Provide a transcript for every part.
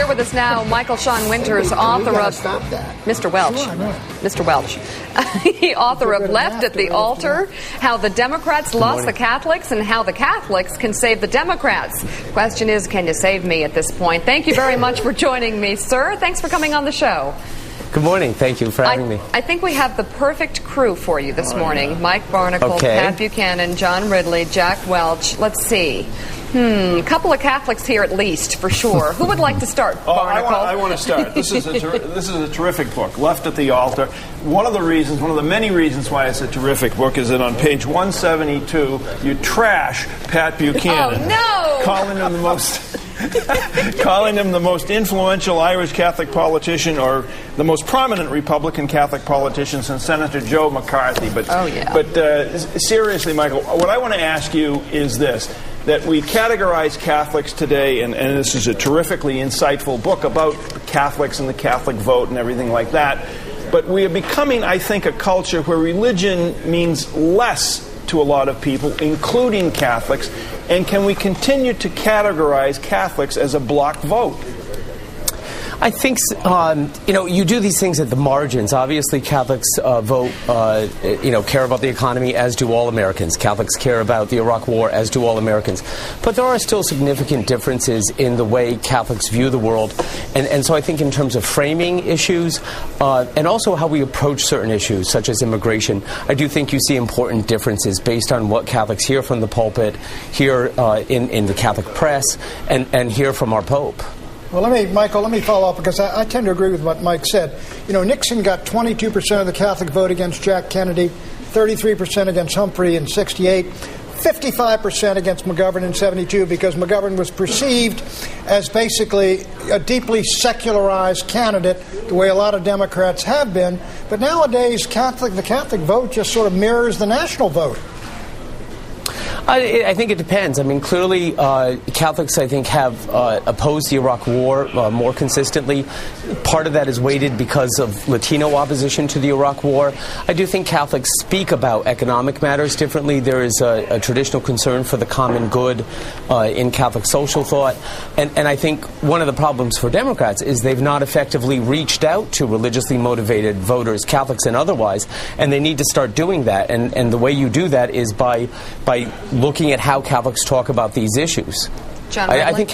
Here with us now, Michael Sean Winters, author of Mr. Welch. Mr. Welch. The author of Left at the Altar, How the Democrats Lost the Catholics and How the Catholics Can Save the Democrats. Question is, can you save me at this point? Thank you very much for joining me, sir. Thanks for coming on the show. Good morning. Thank you for having me. I think we have the perfect crew for you this morning. Mike Barnicle, Pat Buchanan, John Ridley, Jack Welch. Let's see. A couple of Catholics here at least, for sure. Who would like to start? I want to start. This is a terrific book, Left at the Altar. One of the many reasons why it's a terrific book is that on page 172, you trash Pat Buchanan. Oh, no! Calling him the most influential Irish Catholic politician, or the most prominent Republican Catholic politician since Senator Joe McCarthy. But seriously, Michael, what I want to ask you is this: that we categorize Catholics today, and this is a terrifically insightful book about Catholics and the Catholic vote and everything like that. But we are becoming, I think, a culture where religion means less to a lot of people, including Catholics. And can we continue to categorize Catholics as a bloc vote? I think, you do these things at the margins. Obviously, Catholics vote, care about the economy, as do all Americans. Catholics care about the Iraq War, as do all Americans. But there are still significant differences in the way Catholics view the world. And so I think in terms of framing issues, and also how we approach certain issues, such as immigration, I do think you see important differences based on what Catholics hear from the pulpit, hear in the Catholic press, and hear from our Pope. Well, Michael, let me follow up, because I tend to agree with what Mike said. Nixon got 22% of the Catholic vote against Jack Kennedy, 33% against Humphrey in '68, 55% against McGovern in '72, because McGovern was perceived as basically a deeply secularized candidate, the way a lot of Democrats have been. But nowadays, the Catholic vote just sort of mirrors the national vote. I think it depends. Clearly, Catholics, I think, have opposed the Iraq War more consistently. Part of that is weighted because of Latino opposition to the Iraq War. I do think Catholics speak about economic matters differently. There is a traditional concern for the common good in Catholic social thought. And I think one of the problems for Democrats is they've not effectively reached out to religiously motivated voters, Catholics and otherwise, and they need to start doing that. And the way you do that is by looking at how Catholics talk about these issues. John, I think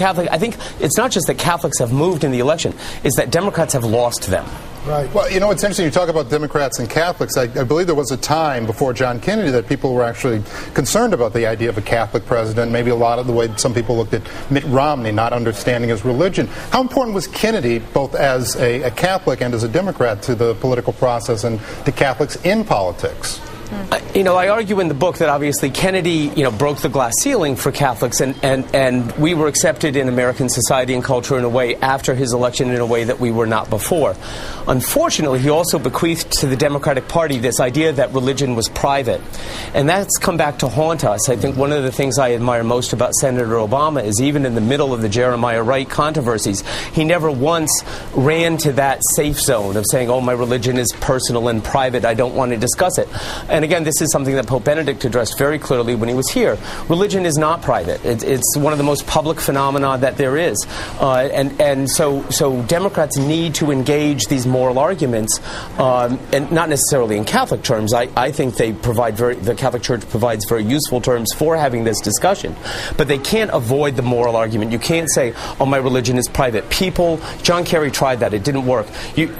it's not just that Catholics have moved in the election, it's that Democrats have lost them. Right. Well, it's interesting you talk about Democrats and Catholics. I believe there was a time before John Kennedy that people were actually concerned about the idea of a Catholic president, maybe a lot of the way some people looked at Mitt Romney, not understanding his religion. How important was Kennedy, both as a Catholic and as a Democrat, to the political process and to Catholics in politics? I argue in the book that obviously Kennedy, broke the glass ceiling for Catholics, and we were accepted in American society and culture in a way after his election in a way that we were not before. Unfortunately, he also bequeathed to the Democratic Party this idea that religion was private, and that's come back to haunt us. I think one of the things I admire most about Senator Obama is even in the middle of the Jeremiah Wright controversies, he never once ran to that safe zone of saying, oh, my religion is personal and private, I don't want to discuss it. And again, this is something that Pope Benedict addressed very clearly when he was here. Religion is not private. It's one of the most public phenomena that there is. So Democrats need to engage these moral arguments, and not necessarily in Catholic terms. I think the Catholic Church provides very useful terms for having this discussion. But they can't avoid the moral argument. You can't say, oh, my religion is private. John Kerry tried that. It didn't work.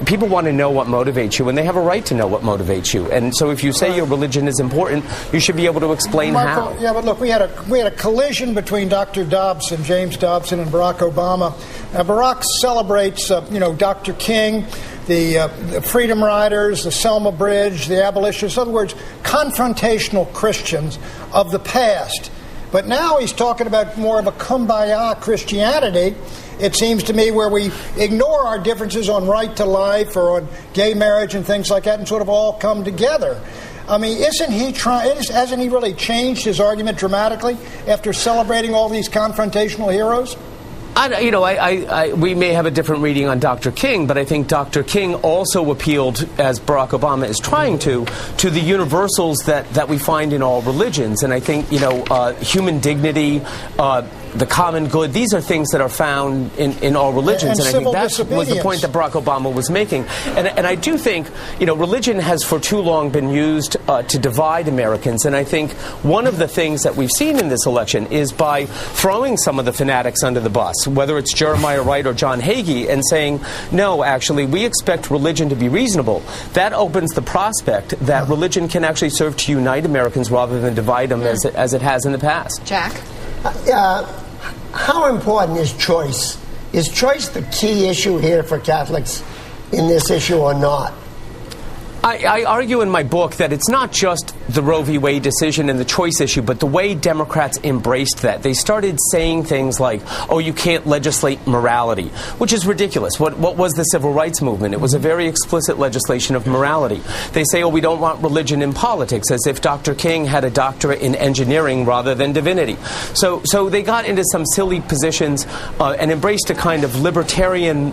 People want to know what motivates you, and they have a right to know what motivates you. And so if you say your religion is important, you should be able to explain how. Yeah, but look, we had a collision between Dr. Dobson, James Dobson, and Barack Obama. Barack celebrates, Dr. King, the Freedom Riders, the Selma Bridge, the abolitionists. In other words, confrontational Christians of the past. But now he's talking about more of a kumbaya Christianity, it seems to me, where we ignore our differences on right to life or on gay marriage and things like that and sort of all come together. Hasn't he really changed his argument dramatically after celebrating all these confrontational heroes? We may have a different reading on Dr. King, but I think Dr. King also appealed, as Barack Obama is trying to the universals that we find in all religions. And I think, human dignity, the common good. These are things that are found in all religions, and I think that was the point that Barack Obama was making. And I do think, religion has for too long been used to divide Americans, and I think one of the things that we've seen in this election is by throwing some of the fanatics under the bus, whether it's Jeremiah Wright or John Hagee, and saying, no, actually, we expect religion to be reasonable. That opens the prospect that religion can actually serve to unite Americans rather than divide them as it has in the past. Jack? How important is choice? Is choice the key issue here for Catholics in this issue or not? I argue in my book that it's not just the Roe v. Wade decision and the choice issue, but the way Democrats embraced that. They started saying things like, oh, you can't legislate morality, which is ridiculous. What was the civil rights movement? It was a very explicit legislation of morality. They say, oh, we don't want religion in politics, as if Dr. King had a doctorate in engineering rather than divinity. So they got into some silly positions and embraced a kind of libertarian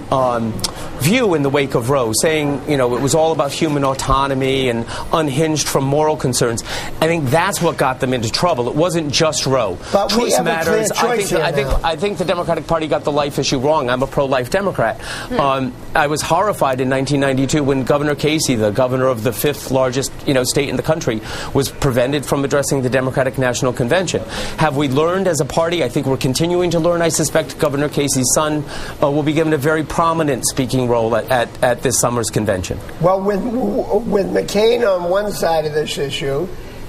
view in the wake of Roe, saying, it was all about human autonomy and unhinged from moral concerns. I think that's what got them into trouble. It wasn't just Roe. But choice matters. I think the Democratic Party got the life issue wrong. I'm a pro-life Democrat. I was horrified in 1992 when Governor Casey, the governor of the fifth largest state in the country, was prevented from addressing the Democratic National Convention. Have we learned as a party? I think we're continuing to learn. I suspect Governor Casey's son will be given a very prominent speaking role at this summer's convention. Well, with McCain on one side of this issue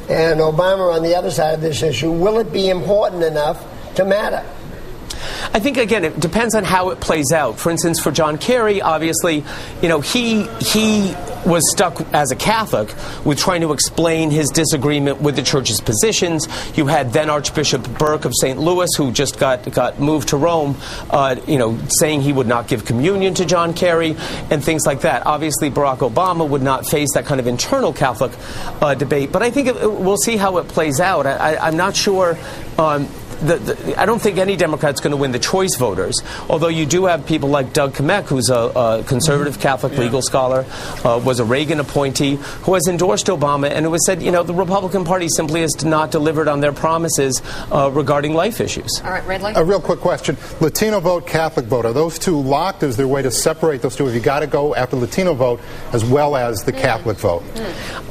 and Obama on the other side of this issue, will it be important enough to matter? I think, again, it depends on how it plays out. For instance, for John Kerry, obviously, he was stuck as a Catholic with trying to explain his disagreement with the church's positions. You had then Archbishop Burke of St. Louis, who just got moved to Rome, saying he would not give communion to John Kerry and things like that. Obviously, Barack Obama would not face that kind of internal Catholic debate. But I think we'll see how it plays out. I'm not sure. I don't think any Democrat's going to win the choice voters, although you do have people like Doug Kamek, who's a conservative Catholic legal scholar, was a Reagan appointee, who has endorsed Obama and who has said, the Republican Party simply has not delivered on their promises regarding life issues. All right, Red Light. A real quick question. Latino vote, Catholic vote, are those two locked? Is there a way to separate those two? Have you got to go after Latino vote as well as the Catholic vote?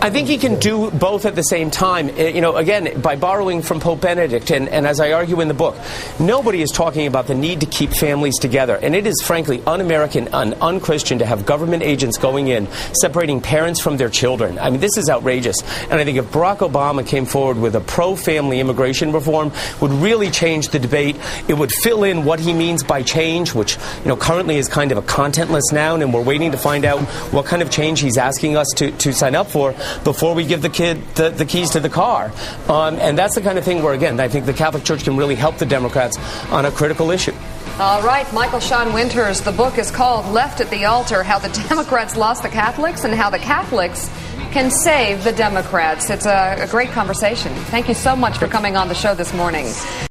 I think he can do both at the same time. Again, by borrowing from Pope Benedict, and as I argue in the book, nobody is talking about the need to keep families together. And it is frankly un-American and un-Christian to have government agents going in, separating parents from their children. I mean, this is outrageous. And I think if Barack Obama came forward with a pro-family immigration reform, would really change the debate. It would fill in what he means by change, which currently is kind of a contentless noun, and we're waiting to find out what kind of change he's asking us to sign up for before we give the kid the keys to the car. And that's the kind of thing where, again, I think the Catholic Church can really help the Democrats on a critical issue. All right, Michael Sean Winters. The book is called Left at the Altar, How the Democrats Lost the Catholics and How the Catholics Can Save the Democrats. It's a great conversation. Thank you so much for coming on the show this morning.